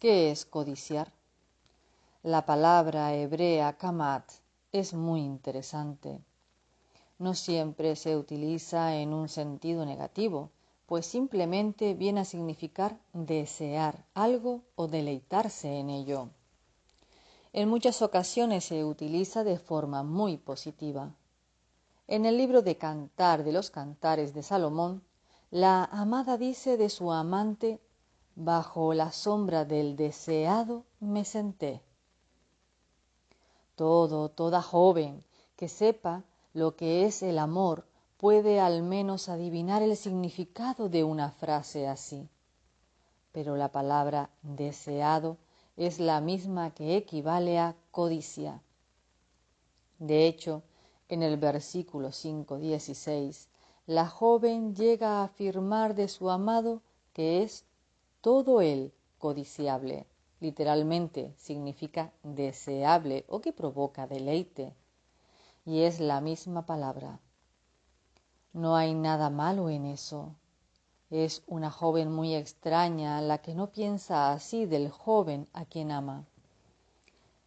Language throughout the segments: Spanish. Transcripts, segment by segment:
¿Qué es codiciar? La palabra hebrea kamat es muy interesante. No siempre se utiliza en un sentido negativo, pues simplemente viene a significar desear algo o deleitarse en ello. En muchas ocasiones se utiliza de forma muy positiva. En el libro de Cantar de los Cantares de Salomón, la amada dice de su amante: bajo la sombra del deseado me senté. Toda joven que sepa lo que es el amor puede al menos adivinar el significado de una frase así. Pero la palabra deseado es la misma que equivale a codicia. De hecho, en el versículo 5:16, la joven llega a afirmar de su amado que es todo él codiciable. Literalmente significa deseable o que provoca deleite. Y es la misma palabra. No hay nada malo en eso. Es una joven muy extraña la que no piensa así del joven a quien ama.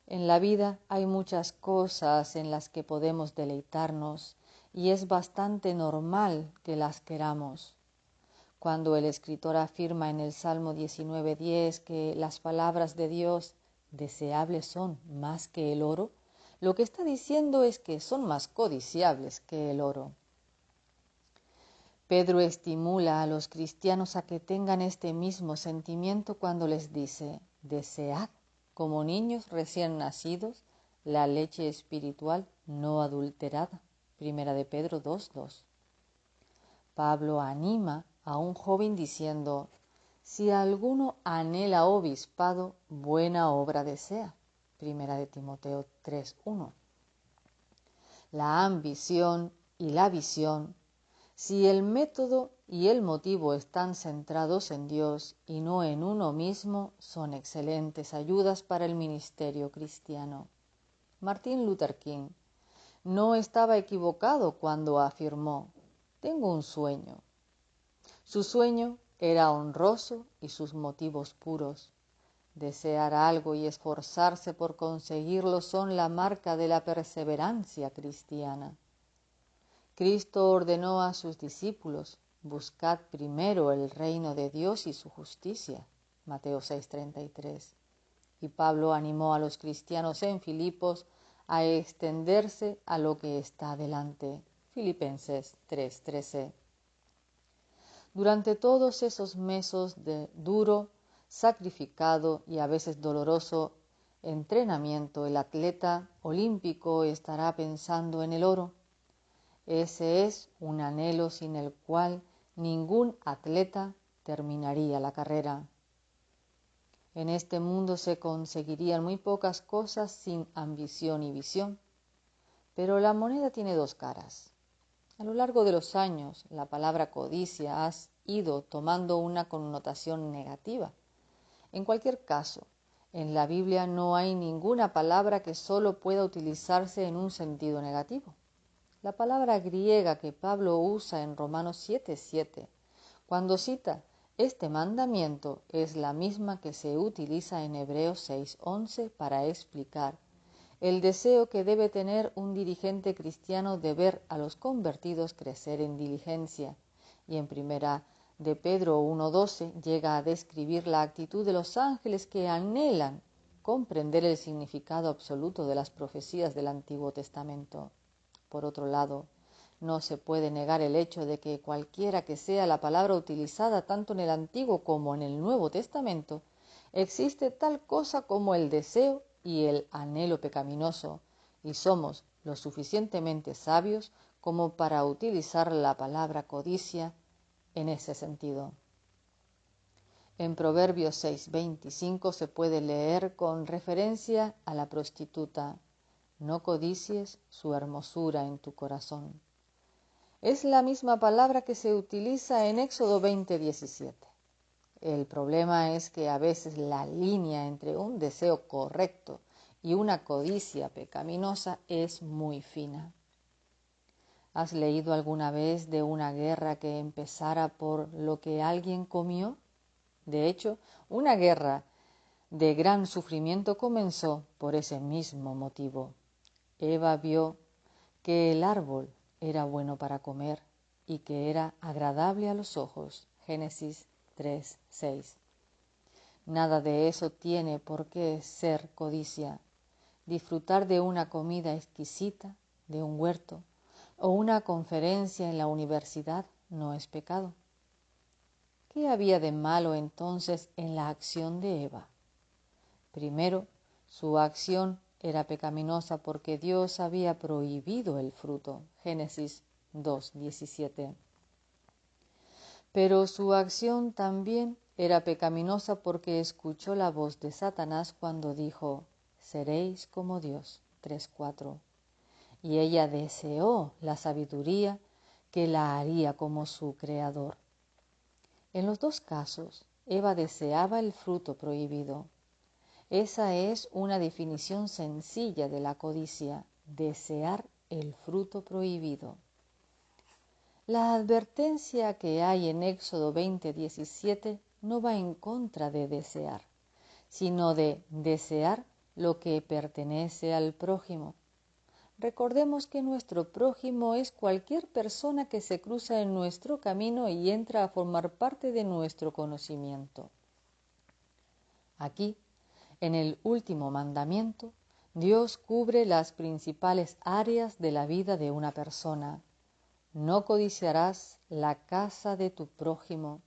En la vida hay muchas cosas en las que podemos deleitarnos y es bastante normal que las queramos. Cuando el escritor afirma en el Salmo 19:10 que las palabras de Dios deseables son más que el oro, lo que está diciendo es que son más codiciables que el oro. Pedro estimula a los cristianos a que tengan este mismo sentimiento cuando les dice: desead como niños recién nacidos la leche espiritual no adulterada. Primera de Pedro 2:2. Pablo anima a un joven diciendo: si alguno anhela obispado, buena obra desea. Primera de Timoteo 3:1. La ambición y la visión, si el método y el motivo están centrados en Dios y no en uno mismo, son excelentes ayudas para el ministerio cristiano. Martin Luther King no estaba equivocado cuando afirmó: tengo un sueño. Su sueño era honroso y sus motivos puros. Desear algo y esforzarse por conseguirlo son la marca de la perseverancia cristiana. Cristo ordenó a sus discípulos: buscad primero el reino de Dios y su justicia. Mateo 6:33. Y Pablo animó a los cristianos en Filipos a extenderse a lo que está delante. Filipenses 3:13. Durante todos esos meses de duro, sacrificado y a veces doloroso entrenamiento, el atleta olímpico estará pensando en el oro. Ese es un anhelo sin el cual ningún atleta terminaría la carrera. En este mundo se conseguirían muy pocas cosas sin ambición y visión, pero la moneda tiene dos caras. A lo largo de los años, la palabra codicia ha ido tomando una connotación negativa. En cualquier caso, en la Biblia no hay ninguna palabra que solo pueda utilizarse en un sentido negativo. La palabra griega que Pablo usa en Romanos 7:7, cuando cita este mandamiento, es la misma que se utiliza en Hebreos 6:11 para explicar el deseo que debe tener un dirigente cristiano de ver a los convertidos crecer en diligencia. Y en Primera de Pedro 1:12 llega a describir la actitud de los ángeles que anhelan comprender el significado absoluto de las profecías del Antiguo Testamento. Por otro lado, no se puede negar el hecho de que cualquiera que sea la palabra utilizada tanto en el Antiguo como en el Nuevo Testamento, existe tal cosa como el deseo y el anhelo pecaminoso, y somos lo suficientemente sabios como para utilizar la palabra codicia en ese sentido. En Proverbios 6:25 se puede leer con referencia a la prostituta: no codicies su hermosura en tu corazón. Es la misma palabra que se utiliza en Éxodo 20:17. El problema es que a veces la línea entre un deseo correcto y una codicia pecaminosa es muy fina. ¿Has leído alguna vez de una guerra que empezara por lo que alguien comió? De hecho, una guerra de gran sufrimiento comenzó por ese mismo motivo. Eva vio que el árbol era bueno para comer y que era agradable a los ojos. Génesis 3:6. Nada de eso tiene por qué ser codicia. Disfrutar de una comida exquisita, de un huerto o una conferencia en la universidad no es pecado. ¿Qué había de malo entonces en la acción de Eva? Primero, su acción era pecaminosa porque Dios había prohibido el fruto. Génesis 2:17. Pero su acción también era pecaminosa porque escuchó la voz de Satanás cuando dijo: seréis como Dios. 3:4. Y ella deseó la sabiduría que la haría como su creador. En los dos casos, Eva deseaba el fruto prohibido. Esa es una definición sencilla de la codicia: desear el fruto prohibido. La advertencia que hay en Éxodo 20:17 no va en contra de desear, sino de desear lo que pertenece al prójimo. Recordemos que nuestro prójimo es cualquier persona que se cruza en nuestro camino y entra a formar parte de nuestro conocimiento. Aquí, en el último mandamiento, Dios cubre las principales áreas de la vida de una persona. No codiciarás la casa de tu prójimo.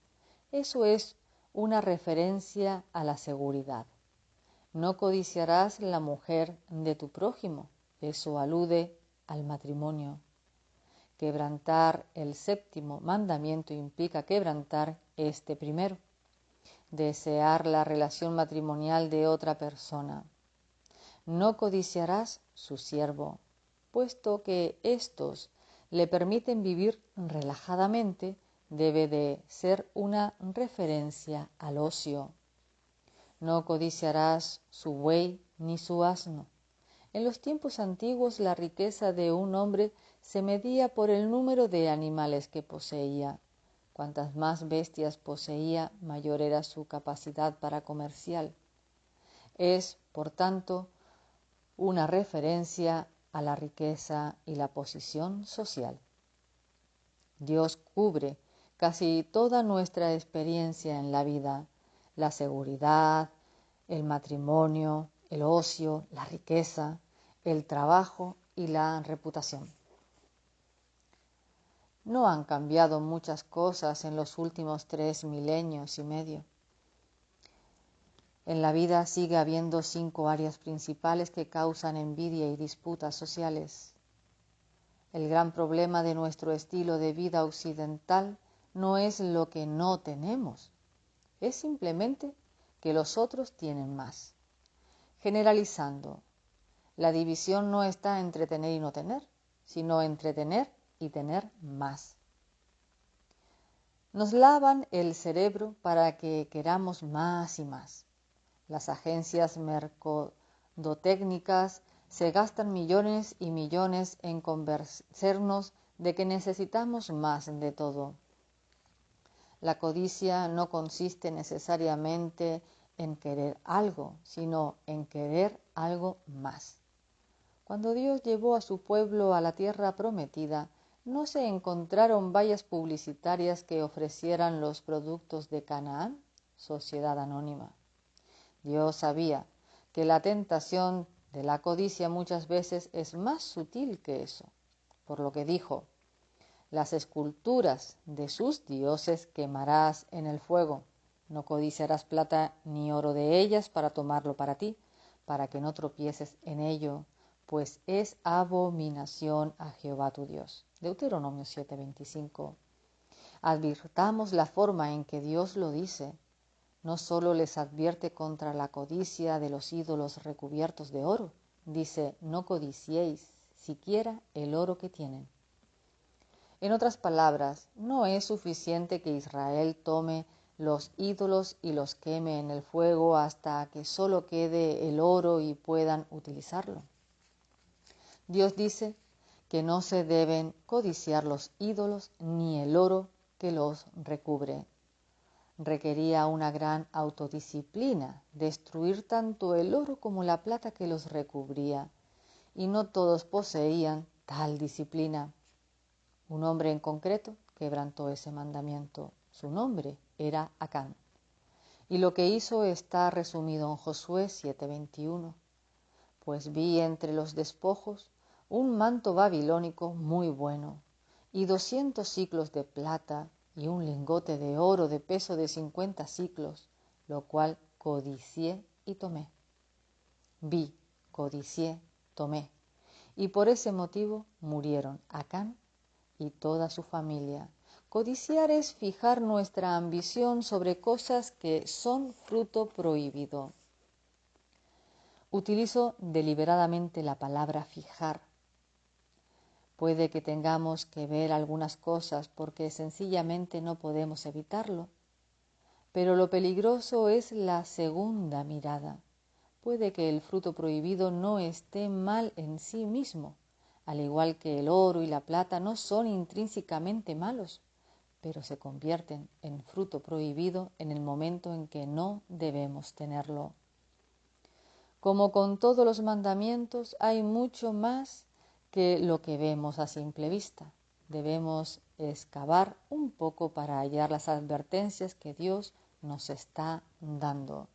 Eso es una referencia a la seguridad. No codiciarás la mujer de tu prójimo. Eso alude al matrimonio. Quebrantar el séptimo mandamiento implica quebrantar este primero. Desear la relación matrimonial de otra persona. No codiciarás su siervo, puesto que éstos le permiten vivir relajadamente, debe de ser una referencia al ocio. No codiciarás su buey ni su asno. En los tiempos antiguos la riqueza de un hombre se medía por el número de animales que poseía. Cuantas más bestias poseía, mayor era su capacidad para comercial. Es, por tanto, una referencia a la riqueza y la posición social. Dios cubre casi toda nuestra experiencia en la vida: la seguridad, el matrimonio, el ocio, la riqueza, el trabajo y la reputación. No han cambiado muchas cosas en los últimos 3 milenios y medio. En la vida sigue habiendo 5 áreas principales que causan envidia y disputas sociales. El gran problema de nuestro estilo de vida occidental no es lo que no tenemos, es simplemente que los otros tienen más. Generalizando, la división no está entre tener y no tener, sino entre tener y tener más. Nos lavan el cerebro para que queramos más y más. Las agencias mercadotécnicas se gastan millones y millones en convencernos de que necesitamos más de todo. La codicia no consiste necesariamente en querer algo, sino en querer algo más. Cuando Dios llevó a su pueblo a la tierra prometida, no se encontraron vallas publicitarias que ofrecieran los productos de Canaán, sociedad anónima. Dios sabía que la tentación de la codicia muchas veces es más sutil que eso, por lo que dijo: las esculturas de sus dioses quemarás en el fuego. No codiciarás plata ni oro de ellas para tomarlo para ti, para que no tropieces en ello, pues es abominación a Jehová tu Dios. Deuteronomio 7:25. Advirtamos la forma en que Dios lo dice. No solo les advierte contra la codicia de los ídolos recubiertos de oro, dice: no codiciéis siquiera el oro que tienen. En otras palabras, no es suficiente que Israel tome los ídolos y los queme en el fuego hasta que solo quede el oro y puedan utilizarlo. Dios dice que no se deben codiciar los ídolos ni el oro que los recubre. requería una gran autodisciplina, destruir tanto el oro como la plata que los recubría, y no todos poseían tal disciplina. Un hombre en concreto quebrantó ese mandamiento. Su nombre era Acán. Y lo que hizo está resumido en Josué 7:21. Pues vi entre los despojos un manto babilónico muy bueno, y 200 siclos de plata, y un lingote de oro de peso de 50 siclos, lo cual codicié y tomé. Vi, codicié, tomé. Y por ese motivo murieron Acán y toda su familia. Codiciar es fijar nuestra ambición sobre cosas que son fruto prohibido. Utilizo deliberadamente la palabra fijar. Puede que tengamos que ver algunas cosas porque sencillamente no podemos evitarlo, pero lo peligroso es la segunda mirada. Puede que el fruto prohibido no esté mal en sí mismo, al igual que el oro y la plata no son intrínsecamente malos, pero se convierten en fruto prohibido en el momento en que no debemos tenerlo. Como con todos los mandamientos, hay mucho más que lo que vemos a simple vista. Debemos excavar un poco para hallar las advertencias que Dios nos está dando.